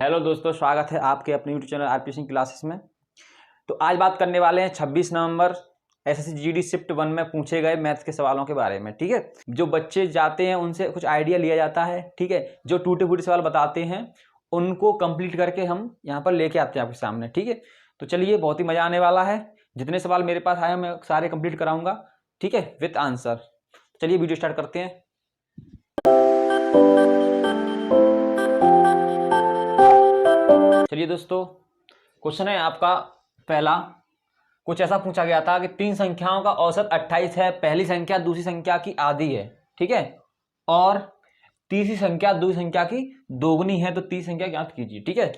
Hello दोस्तों, स्वागत है आपके अपने YouTube channel RP Singh classes में। तो आज बात करने वाले हैं 26 नवंबर एसएससी जीडी शिफ्ट 1 में पूछे गए मैथ्स के सवालों के बारे में। ठीक है, जो बच्चे जाते हैं उनसे कुछ आइडिया लिया जाता है। ठीक है, जो टूटे फूटे सवाल बताते हैं उनको कंप्लीट करके हम यहाँ पर लेके आते हैं आपके सामने। ठीक है, तो चलिए, बहुत ही मजा आने वाला है। जितने सवाल मेरे पास आए मैं सारे कंप्लीट कराऊंगा, ठीक है, विथ आंसर। चलिए वीडियो स्टार्ट करते हैं। चलिए दोस्तों, क्वेश्चन है आपका पहला। कुछ ऐसा पूछा गया था कि तीन संख्याओं का औसत 28 है। पहली संख्या दूसरी संख्या की आधी है, ठीक है, और तीसरी संख्या दूसरी संख्या की दोगुनी है, तो तीसरी संख्या ज्ञात कीजिए। ठीक है,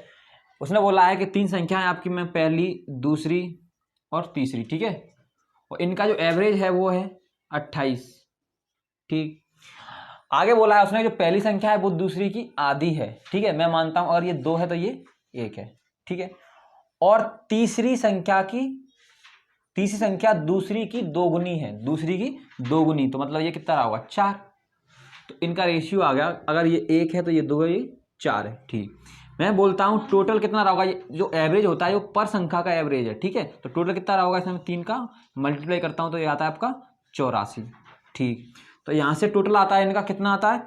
उसने बोला है कि तीन संख्याएं आपकी में पहली, दूसरी और तीसरी, ठीक है, और इनका जो एवरेज है वो है 28। ठीक, आगे बोला है उसने जो पहली संख्या है वो दूसरी की आधी है। ठीक है, मैं मानता हूं, अगर ये 2 है तो ये 1 है। ठीक है, और तीसरी संख्या दूसरी की दोगुनी है, दूसरी की दोगुनी, तो मतलब ये कितना होगा 4। तो इनका रेशियो आ गया, अगर ये 1 है तो ये 2 है, ये 4 है। ठीक, मैं बोलता हूं टोटल कितना होगा। ये जो एवरेज होता है वो पर संख्या का एवरेज है। ठीक है, तो टोटल कितना होगा, इसमें 3 का मल्टीप्लाई करता हूं तो ये आता है आपका 84। ठीक, तो यहां से टोटल आता है इनका कितना आता है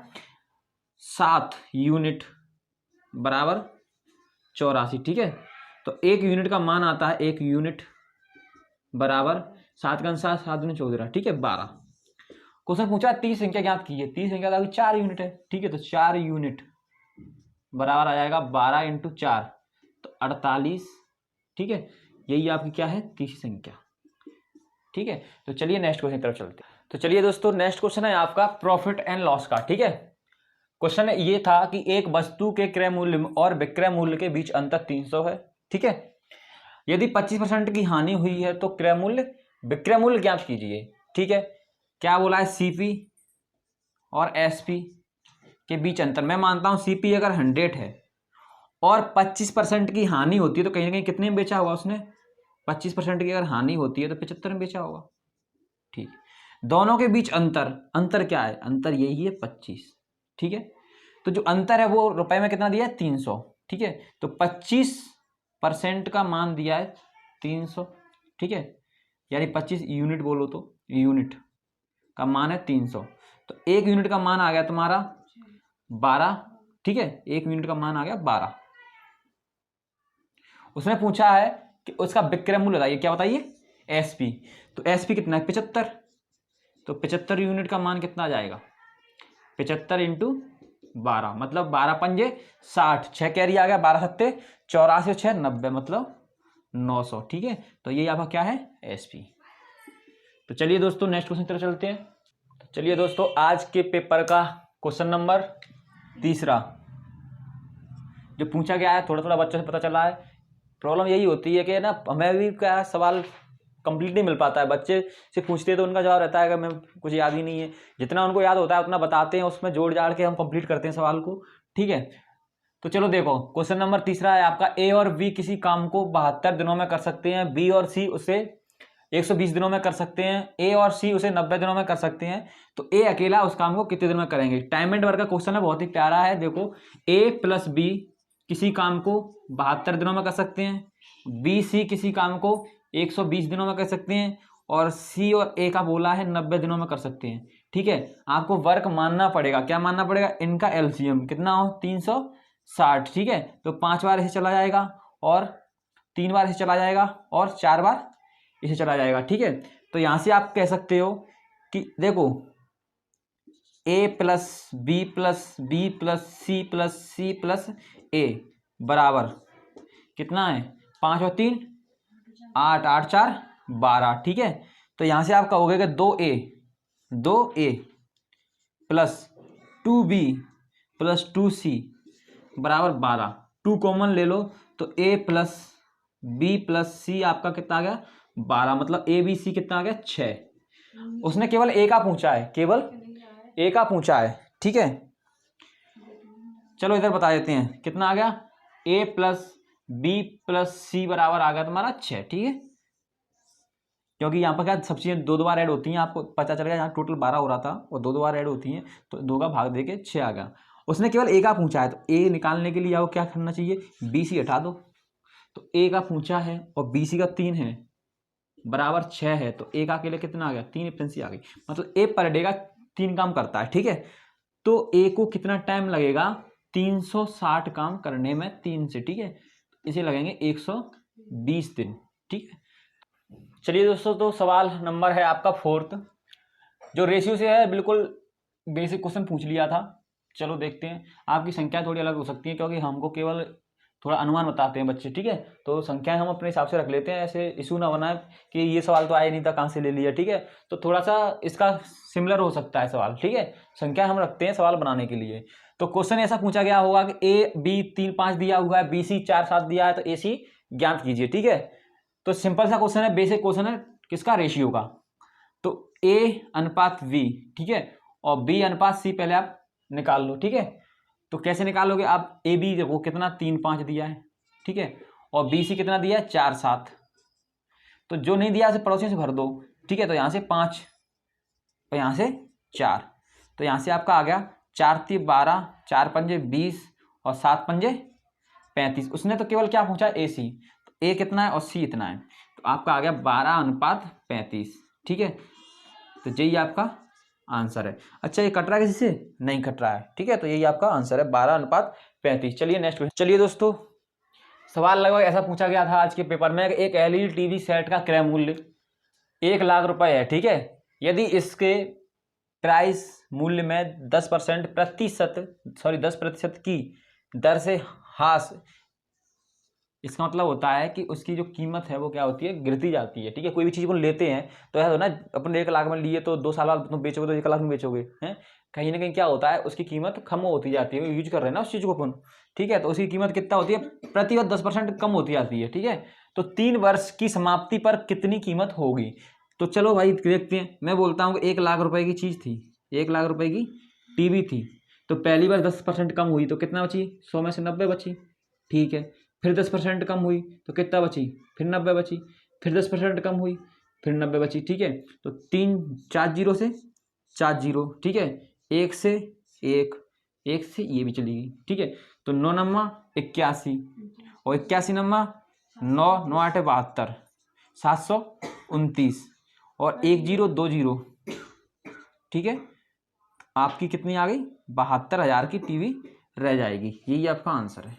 7 यूनिट बराबर 84। ठीक है, तो 1 यूनिट का मान आता है 1 यूनिट बराबर 7 का अनुसार 7 दूनी 14। ठीक है, 12। क्वेश्चन पूछा 30 संख्या ज्ञात कीजिए। 30 संख्या का 4 यूनिट है। ठीक है, तो 4 यूनिट बराबर आ जाएगा 12 इंटू 4, तो 48। ठीक है, यही आपकी क्या है तीसरी संख्या। ठीक है, तो चलिए नेक्स्ट क्वेश्चन की तरफ चलते हैं। तो चलिए दोस्तों, नेक्स्ट क्वेश्चन है आपका प्रॉफिट एंड लॉस का। ठीक है, क्वेश्चन ये था कि एक वस्तु के क्रय मूल्य और विक्रय मूल्य के बीच अंतर 300 है। ठीक है, यदि 25% की हानि हुई है तो क्रय मूल्य विक्रय मूल्य ज्ञात कीजिए। ठीक है, क्या बोला है, सीपी और एसपी के बीच अंतर। मैं मानता हूं सीपी अगर 100 है और 25% की हानि होती है तो कहीं ना कहीं कितने में बेचा होगा उसने, 25% की अगर हानि होती है तो 75 में बेचा होगा। ठीक, दोनों के बीच अंतर क्या है, अंतर यही है 25। ठीक है, तो जो अंतर है वो रुपए में कितना दिया है 300। ठीक है, तो 25% का मान दिया है 300। ठीक है, यानी 25 यूनिट बोलो तो यूनिट का मान है 300, तो 1 यूनिट का मान आ गया तुम्हारा 12। ठीक है, 1 यूनिट का मान आ गया 12। उसने पूछा है कि उसका विक्रय मूल्य बताइए। क्या बताइए, एसपी। तो एसपी कितना है 75, तो 75 यूनिट का मान कितना आ जाएगा 75 इंटू 12, मतलब 12 पंजे 60, 6 कैरी आ गया, 12 सत्ते 84, 6 90, मतलब 900। ठीक है, तो ये आपका क्या है एसपी। तो चलिए दोस्तों नेक्स्ट क्वेश्चन की तरफ चलते हैं। तो चलिए दोस्तों, आज के पेपर का क्वेश्चन नंबर तीसरा जो पूछा गया है, थोड़ा थोड़ा बच्चों से पता चला है। प्रॉब्लम यही होती है कि ना, हमें भी क्या सवाल कंप्लीट नहीं मिल पाता है। बच्चे से पूछते हैं तो उनका जवाब रहता है कि मैं कुछ याद ही नहीं है, जितना उनको याद होता है उतना बताते हैं, उसमें जोड़ जाड़ के हम कंप्लीट करते हैं सवाल को। ठीक है, तो चलो देखो, क्वेश्चन नंबर तीसरा है आपका, ए और बी किसी काम को 72 दिनों में कर सकते हैं, बी और सी उसे 120 दिनों में कर सकते हैं, ए और सी उसे 90 दिनों में कर सकते हैं, तो ए अकेला उस काम को कितने दिनों में करेंगे। टाइम एंड वर्क का क्वेश्चन है, बहुत ही प्यारा है। देखो, ए प्लस बी किसी काम को 72 दिनों में कर सकते हैं, बी सी किसी काम को 120 दिनों में कर सकते हैं, और सी और ए का बोला है 90 दिनों में कर सकते हैं। ठीक है, आपको वर्क मानना पड़ेगा। क्या मानना पड़ेगा, इनका एलसीएम कितना हो 360। ठीक है, तो 5 बार इसे चला जाएगा, और 3 बार इसे चला जाएगा, और 4 बार इसे चला जाएगा। ठीक है, तो यहां से आप कह सकते हो कि देखो, A plus B plus B plus C plus C plus A बराबर कितना है 5 और 3 8, 8 4 12। ठीक है, तो यहां से आप कहोगे कि 2a plus 2b plus 2c बराबर 12। 2 कॉमन ले लो, तो a प्लस बी प्लस सी आपका कितना आ गया 12, मतलब ए बी सी कितना आ गया 6। उसने केवल ए का पूछा है, केवल ए का पूछा है। ठीक है, चलो इधर बता देते हैं कितना आ गया, ए प्लस बी प्लस सी बराबर आ गया तुम्हारा 6। ठीक है, क्योंकि यहाँ पर क्या सब चीज़ें 2 2 बार ऐड होती हैं, आपको पता चलेगा यहाँ टोटल 12 हो रहा था और 2 2 बार ऐड होती हैं, तो 2 का भाग देके 6 आ गया। उसने केवल ए का पूछा है, तो ए निकालने के लिए आपको क्या करना चाहिए, बी सी हटा दो। तो ए का पूछा है और बी सी का 3 है बराबर 6 है, तो ए का अकेले कितना आ गया, 3 एफिशिएंसी आ गई। मतलब ए पर डे का 3 काम करता है, ठीक है। तो ए को कितना टाइम लगेगा, 360 काम करने में 3 से, ठीक है। इसे लगेंगे 120 दिन, ठीक है। चलिए दोस्तों, तो सवाल नंबर है आपका 4th, जो रेशियो से है, बिल्कुल बेसिक क्वेश्चन पूछ लिया था। चलो देखते हैं। आपकी संख्या थोड़ी अलग हो सकती है क्योंकि हमको केवल थोड़ा अनुमान बताते हैं बच्चे, ठीक है। तो संख्याएं हम अपने हिसाब से रख लेते हैं, ऐसे इशू ना बनाए कि ये सवाल तो आया नहीं था, कहाँ से ले लिया, ठीक है। तो थोड़ा सा इसका सिमिलर हो सकता है सवाल, ठीक है। संख्या हम रखते हैं सवाल बनाने के लिए। तो क्वेश्चन ऐसा पूछा गया होगा कि ए बी 3 5 दिया हुआ है, बी सी 4 7 दिया है, तो ए सी ज्ञात कीजिए, ठीक है। तो सिंपल सा क्वेश्चन है, बेसिक क्वेश्चन है किसका, रेशियो का। तो ए अनुपात वी, ठीक है, और बी अनुपात सी पहले आप निकाल लो, ठीक है। तो कैसे निकालोगे आप, ए बी देखो कितना 3 5 दिया है, ठीक है, और बी सी कितना दिया है 4 7। तो जो नहीं दिया उसे पड़ोसियों से भर दो, ठीक है। तो यहाँ से 5 और यहाँ से 4, तो यहाँ से आपका आ गया 4 3 12, 4 पंजे 20 और 7 पंजे 35। उसने तो केवल क्या पूछा, ए सी, तो ए कितना है और सी इतना है, तो आपका आ गया 12:35, ठीक है। तो यही आपका आंसर है। अच्छा, ये कट रहा है किसी से, नहीं कट रहा है, ठीक है। तो यही आपका आंसर है 12:35। चलिए नेक्स्ट क्वेश्चन। चलिए दोस्तों, सवाल लगभग ऐसा पूछा गया था आज के पेपर में, एक एलईडी टीवी सेट का क्रय मूल्य 1 लाख रुपए है, ठीक है। यदि इसके प्राइस मूल्य में 10% की दर से ह्रास, इसका मतलब होता है कि उसकी जो कीमत है वो क्या होती है, गिरती जाती है, ठीक है। कोई भी चीज़ को लेते हैं तो ऐसा हो ना, अपन 1 लाख में लिए तो 2 साल बाद तुम बेचोगे तो 1 लाख में बेचोगे, हैं। कहीं ना कहीं क्या होता है, उसकी कीमत कम होती जाती है, यूज कर रहे हैं ना उस चीज़ को अपन, ठीक है। तो उसकी कीमत कितना होती है, प्रति वर्ष 10% कम होती जाती है, ठीक है। तो 3 वर्ष की समाप्ति पर कितनी कीमत होगी। तो चलो भाई देखते हैं। मैं बोलता हूँ कि 1 लाख रुपए की चीज़ थी, 1 लाख रुपए की टीवी थी, तो पहली बार 10% कम हुई तो कितना बची, 100 में से 90 बची, ठीक है। फिर 10% कम हुई तो कितना बची, फिर 90 बची, फिर 10% कम हुई, फिर 90 बची, ठीक है। तो 3 4 जीरो से 4 जीरो, ठीक है, 1 से 1, 1 से ये भी चली गई, ठीक है। तो 9 नम्मा 81 और 81 नम्मा 9 9 8 72, 729 और 1 जीरो 2 जीरो, ठीक है। आपकी कितनी आ गई, 72,000 की टीवी रह जाएगी। यही आपका आंसर है।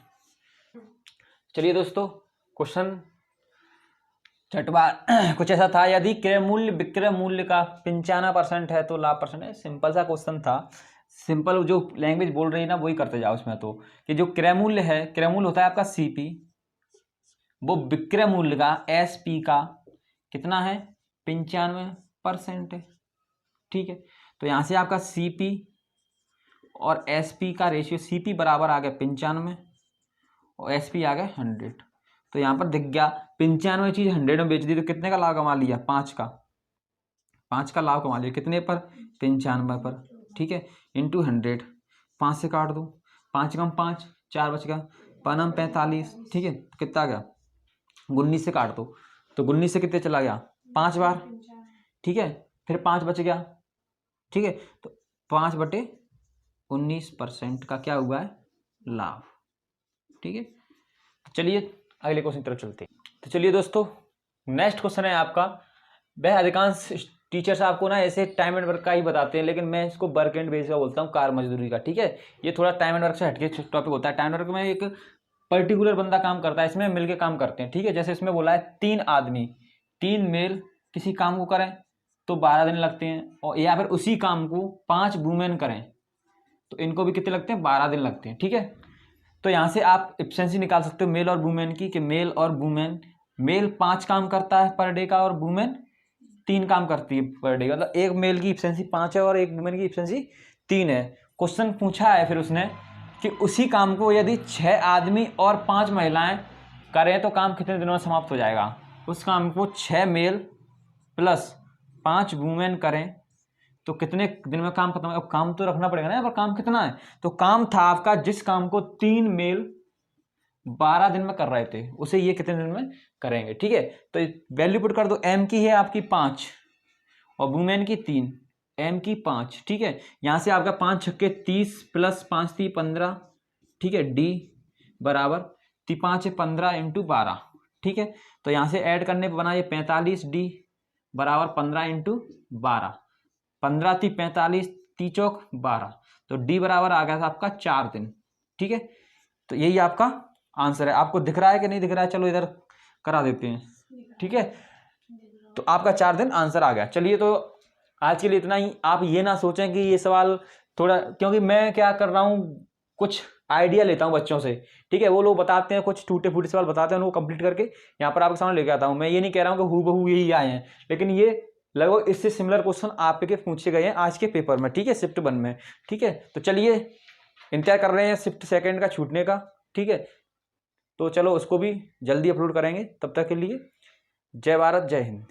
चलिए दोस्तों, क्वेश्चन छठवा कुछ ऐसा था, यदि क्रय मूल्य विक्रय मूल्य का 95% है तो लाभ परसेंट है। सिंपल सा क्वेश्चन था, सिंपल जो लैंग्वेज बोल रही है ना वही करते जाओ इसमें। तो कि जो क्रय मूल्य है, क्रय मूल्य होता है आपका सीपी, वो विक्रय मूल्य का एसपी का कितना है, 95% है, ठीक है। तो यहाँ से आपका सीपी और एसपी का रेशियो, सीपी बराबर आ गया 95 और एसपी आ गया 100। तो यहाँ पर दिख गया 95 चीज 100 में बेच दी तो कितने का लाभ कमा लिया, 5 का लाभ कमा लिया, कितने पर, 95 पर, ठीक है। इंटू 100, 5 से काट दो, 5 कम 5, 4 बच गया, 5 45, ठीक है। तो कितना आ गया, 19 से काट दो, तो 19 से कितने चला गया, 5 बार, ठीक है। फिर 5 बच गया, ठीक है। तो 5/19% का क्या हुआ है, लाभ, ठीक है। चलिए अगले क्वेश्चन की तरफ चलते हैं। तो चलिए दोस्तों, नेक्स्ट क्वेश्चन है आपका, वह अधिकांश टीचर्स आपको ना ऐसे टाइम एंड वर्क का ही बताते हैं, लेकिन मैं इसको वर्क एंड बेस का बोलता हूँ, कार मजदूरी का, ठीक है। ये थोड़ा टाइम एंड वर्क से हटके टॉपिक होता है। टाइम एंड वर्क में एक पर्टिकुलर बंदा काम करता है, इसमें मिलके काम करते हैं, ठीक है। जैसे इसमें बोला है 3 आदमी 3 मेल किसी काम को करें तो 12 दिन लगते हैं, और या फिर उसी काम को 5 वुमेन करें तो इनको भी कितने लगते हैं, 12 दिन लगते हैं, ठीक है। तो यहाँ से आप एफिशिएंसी निकाल सकते हो मेल और वुमेन की, कि मेल और वुमेन, मेल 5 काम करता है पर डे का और वुमेन 3 काम करती है पर डे का, मतलब एक मेल की एफिशिएंसी 5 है और एक वुमेन की एफिशिएंसी 3 है। क्वेश्चन पूछा है फिर उसने कि उसी काम को यदि 6 आदमी और 5 महिलाएं करें तो काम कितने दिनों में समाप्त हो जाएगा। उस काम को 6 मेल प्लस 5 वुमेन करें तो कितने दिन में काम खत्म है। अब काम तो रखना पड़ेगा ना, पर काम कितना है, तो काम था आपका, जिस काम को 3 मेल 12 दिन में कर रहे थे उसे ये कितने दिन में करेंगे, ठीक है। तो वैल्यू पुट कर दो, एम की है आपकी 5 और वुमेन की 3, m की 5, ठीक है। यहाँ से आपका 5 छक्के 30 प्लस 5 3 15, ठीक है। d बराबर 5 15 इंटू 12, ठीक है। तो यहाँ से ऐड करने पर बना ये 45, d बराबर 15 इंटू 12, 15 × 45, 3 चौक 12, तो d बराबर आ गया था आपका 4 दिन, ठीक है। तो यही आपका आंसर है। आपको दिख रहा है कि नहीं दिख रहा है? चलो इधर करा देते हैं, ठीक है। तो आपका 4 दिन आंसर आ गया। चलिए, तो आज के लिए इतना ही। आप ये ना सोचें कि ये सवाल थोड़ा, क्योंकि मैं क्या कर रहा हूँ, कुछ आइडिया लेता हूँ बच्चों से, ठीक है। वो लोग बताते हैं, कुछ टूटे फूटे सवाल बताते हैं, उनको कंप्लीट करके यहाँ पर आपके सामने लेके आता हूँ। मैं ये नहीं कह रहा हूँ कि हूबहू यही आए हैं, लेकिन ये लगभग इससे सिमिलर क्वेश्चन आपके पूछे गए हैं आज के पेपर में, ठीक है, शिफ्ट 1 में, ठीक है। तो चलिए, इंतजार कर रहे हैं शिफ्ट 2 का छूटने का, ठीक है। तो चलो उसको भी जल्दी अपलोड करेंगे। तब तक के लिए जय भारत, जय हिंद।